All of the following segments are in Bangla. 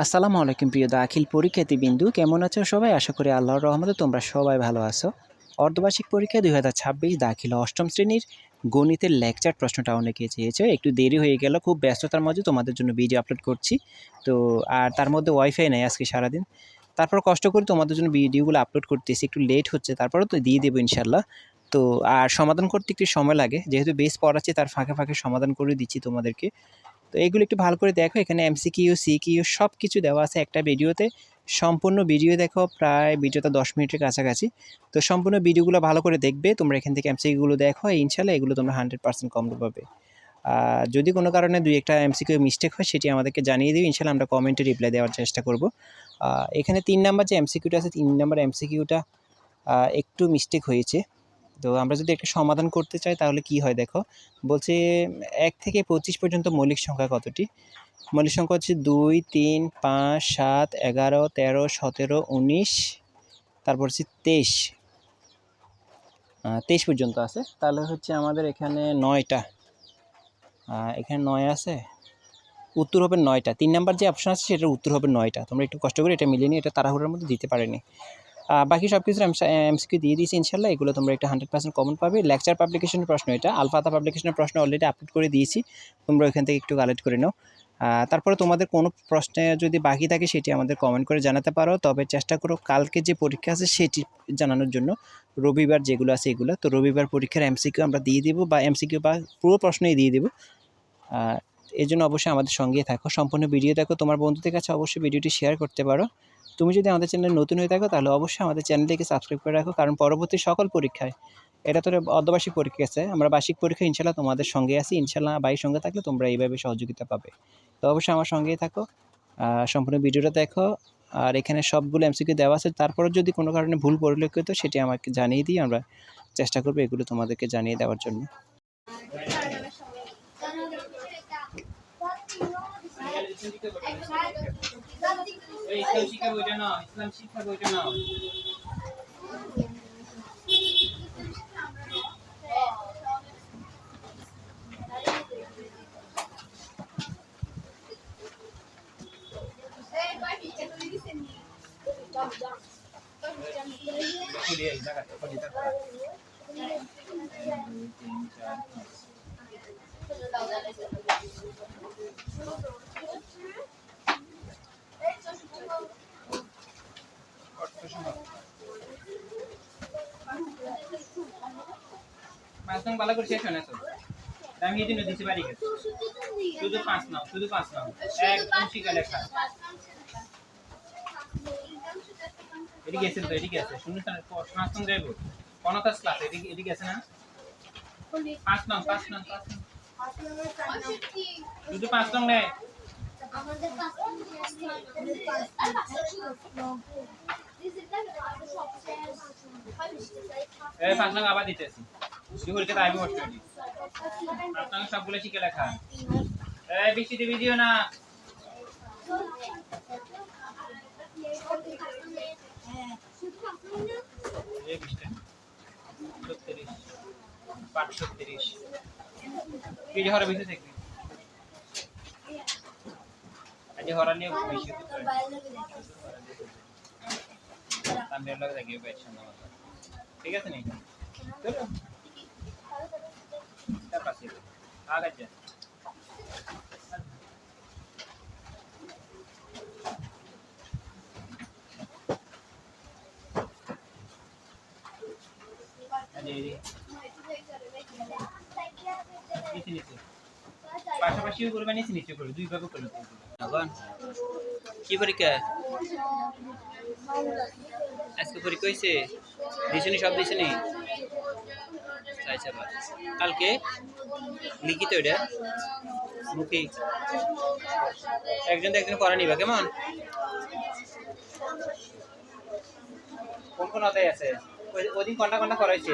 আসসালামু আলাইকুম প্রিয় দাখিল পরীক্ষার্থীবৃন্দু, কেমন আছো সবাই? আশা করি আল্লাহর রহমতে তোমরা সবাই ভালো আছো। অর্ধবার্ষিক পরীক্ষা ২০২৬ দাখিল অষ্টম শ্রেণীর গণিতের লেকচার প্রশ্নটা অনেকে চেয়েছো। একটু দেরি হয়ে গেল, খুব ব্যস্ততার মধ্যে তোমাদের জন্য ভিডিও আপলোড করছি। তো আর তার মধ্যে ওয়াইফাই নেই আজকে সারাদিন। তারপর কষ্ট করে তোমাদের জন্য ভিডিওগুলো আপলোড করতেছি, একটু লেট হচ্ছে, তারপরেও তো দিয়ে দেবো ইনশাল্লাহ। তো আর সমাধান করতে একটু সময় লাগে, যেহেতু বেস পড়াচ্ছি তার ফাঁকে ফাঁকে সমাধান করে দিচ্ছি তোমাদেরকে। তো এগুলো একটু ভালো করে দেখো, এখানে এমসিকিউ সিকিউ সব কিছু দেওয়া আছে একটা ভিডিওতে। সম্পূর্ণ ভিডিও দেখো, প্রায় ভিডিওটা 10 মিনিটের কাছাকাছি। তো সম্পূর্ণ ভিডিওগুলো ভালো করে দেখবে তোমরা, এখান থেকে এমসিকিউগুলো দেখো, ইনশাল্লাহ এগুলো তোমরা 100% কমপ্লিট পাবে। যদি কোনো কারণে দুই একটা এমসিকিউ মিস্টেক হয় সেটি আমাদেরকে জানিয়ে দিও, ইনশাল্লাহ আমরা কমেন্টে রিপ্লাই দেওয়ার চেষ্টা করব। এখানে 3 নাম্বার যে এমসিকিউটা আছে, 3 নাম্বার এমসিকিউটা একটু মিস্টেক হয়েছে। তো আমরা যদি একটা সমাধান করতে চাই তাহলে কি হয় দেখো, বলছে 1 থেকে 25 পর্যন্ত মৌলিক সংখ্যা কতটি? মৌলিক সংখ্যা হচ্ছে 2, 3, 5, 7, 11, 13, 17, 19, তারপর হচ্ছে 23। 23 পর্যন্ত আছে। তাহলে হচ্ছে আমাদের এখানে 9টা, এখানে 9 আছে, উত্তর হবে 9টা। 3 নাম্বার যে অপশন আছে সেটার উত্তর হবে 9টা। তোমরা একটু কষ্ট করে এটা মিলিয়ে নিয়ে, এটা তাড়াহুড়োর মধ্যে দিতে পারেনি। বাকি সব কিছুর এমসিকিউ দিয়ে দিয়েছি ইনশাল্লাহ, এগুলো তোমরা একটা 100% কমন পাবে। লেকচার পাবলিকেশনের প্রশ্ন, এটা আলফাতা পাবলিকেশনের প্রশ্ন অলরেডি আপলোড করে দিয়েছি, তোমরা ওইখান থেকে একটু কালেক্ট করে নাও। তারপরে তোমাদের কোনো প্রশ্নে যদি বাকি থাকে সেটি আমাদের কমেন্ট করে জানাতে পারো, তবে চেষ্টা করো কালকে যে পরীক্ষা আছে সেটি জানানোর জন্য। রবিবার যেগুলো আছে এগুলো, তো রবিবার পরীক্ষার এমসিকিউ আমরা দিয়ে দেবো, বা এমসিকিউ বা পুরো প্রশ্নই দিয়ে দেবো। এই জন্য অবশ্যই আমাদের সঙ্গেই থাকো, সম্পূর্ণ ভিডিও দেখো, তোমার বন্ধুদের কাছে অবশ্যই ভিডিওটি শেয়ার করতে পারো। তুমি যদি আমাদের চ্যানেলে নতুন হয়ে থাকো তাহলে অবশ্যই আমাদের চ্যানেলটিকে সাবস্ক্রাইব করে রাখো, কারণ পরবর্তী সকল পরীক্ষায়, এটা তো অর্ধবার্ষিক পরীক্ষা আছে, আমরা বার্ষিক পরীক্ষা ইনশাল্লাহ তোমাদের সঙ্গে আছি, ইনশাল্লাহ ভাইয়ের সঙ্গে থাকলে তোমরা এইভাবে সহযোগিতা পাবে। তো অবশ্যই আমার সঙ্গেই থাকো, সম্পূর্ণ ভিডিওটা দেখো। আর এখানে সবগুলো এমসিকিউ দেওয়া আছে, তারপরে যদি কোনো কারণে ভুল পরিলক্ষিত সেটি আমাকে জানিয়ে দিই, আমরা চেষ্টা করবো এগুলো তোমাদেরকে জানিয়ে দেওয়ার জন্য। ইসলাম শিক্ষা বইটা নাও, ইসলাম শিক্ষা বইটা নাও। পাঁচ ভালো করে শেষ হয় না তো, আমি এই জন্য দিতে পারি, শুধু 5 নাও, শুধু 5 নাও, একদম শিখা লেখা। এদিকে গেছেন তো, এদিকে আছে, শুনুন 5 নাম যাইব, কোনটা ক্লাস এদিকে আছে না? 5 নাম, 5 নাম, 5 নাম, শুধু 5 নাম নেই। আমাদের 5 নাম আবার দিতেছি, শুরুতে তাই বসতে হবে। 5 নাম সবগুলো শিখে লেখা। বৃষ্টিতে ভিডিও না। ঠিক আছে নি? পাশাপাশিও করবে, নিচে নিচে করবে, দুই ভাবে করবে। কি পরীক্ষা আজকে? পরীক্ষা হয়েছে, দিছনি সব দিছনি। কালকে লিখিত এটা মুখী, একজন একজন করা নিবা কেমন? কোন কোন অধ্যায় আছে? ওদিন কোনটা কোনটা করাইছে?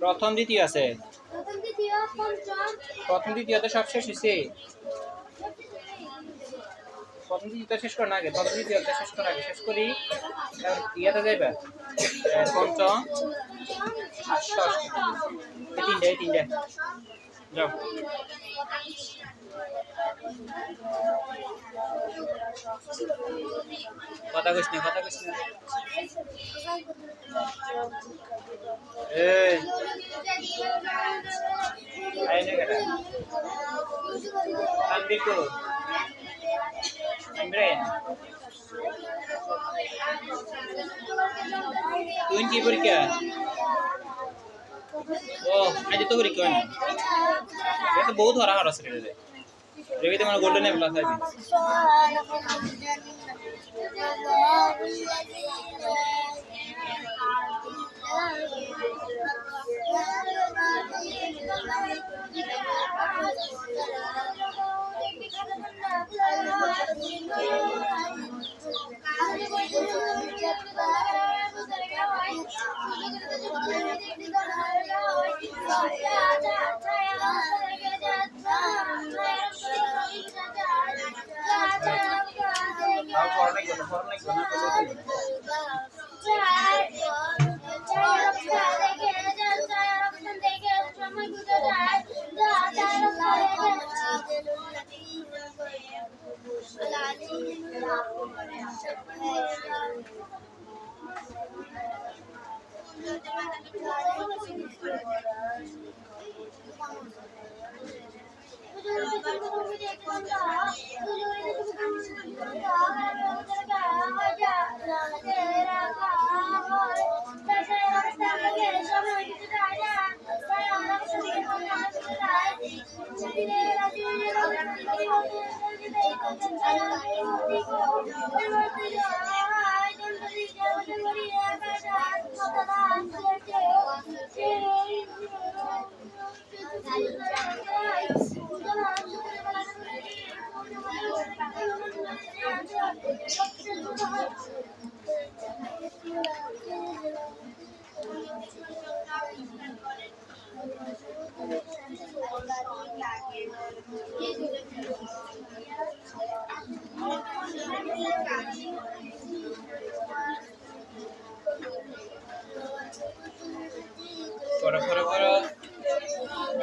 প্রথম দ্বিতীয় আছে, প্রথম দ্বিতীয়তে সব শেষ হয়েছে। প্রথম দ্বিতীয় শেষ করার আগে, প্রথম দ্বিতীয় শেষ করার আগে শেষ করি। ইয়াতে যাইবা পঞ্চম ষষ্ঠ এই তিনটে যাও কথা কইস না এই আইনে কেটা তানবীর কো ইমরান তুই কি পরীক্ষা ও আজ তো পরীক্ষা না এটা বহুত হরা হরা রে রে মানে গোল্ডেন এ প্লাস আইবি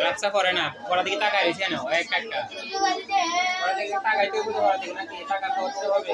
রাস্তা করে না পড়া দিকে টাকা দিছে না এক টাকা পড়া দিকে টাকাইতে বুঝতে পারা দিকে নাকি টাকা করতে হবে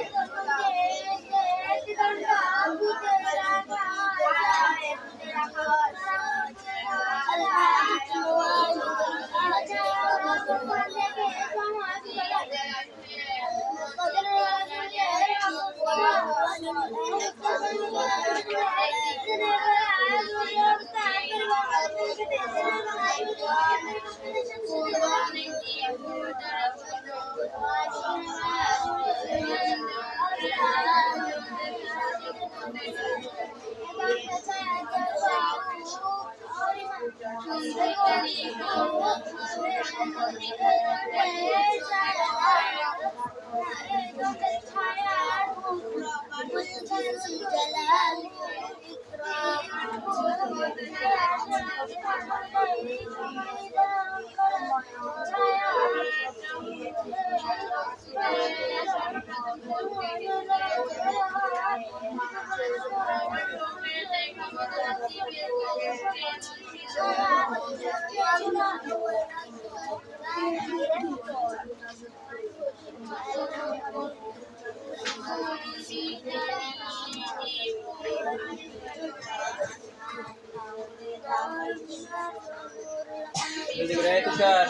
Jadi berapa itu, Sar?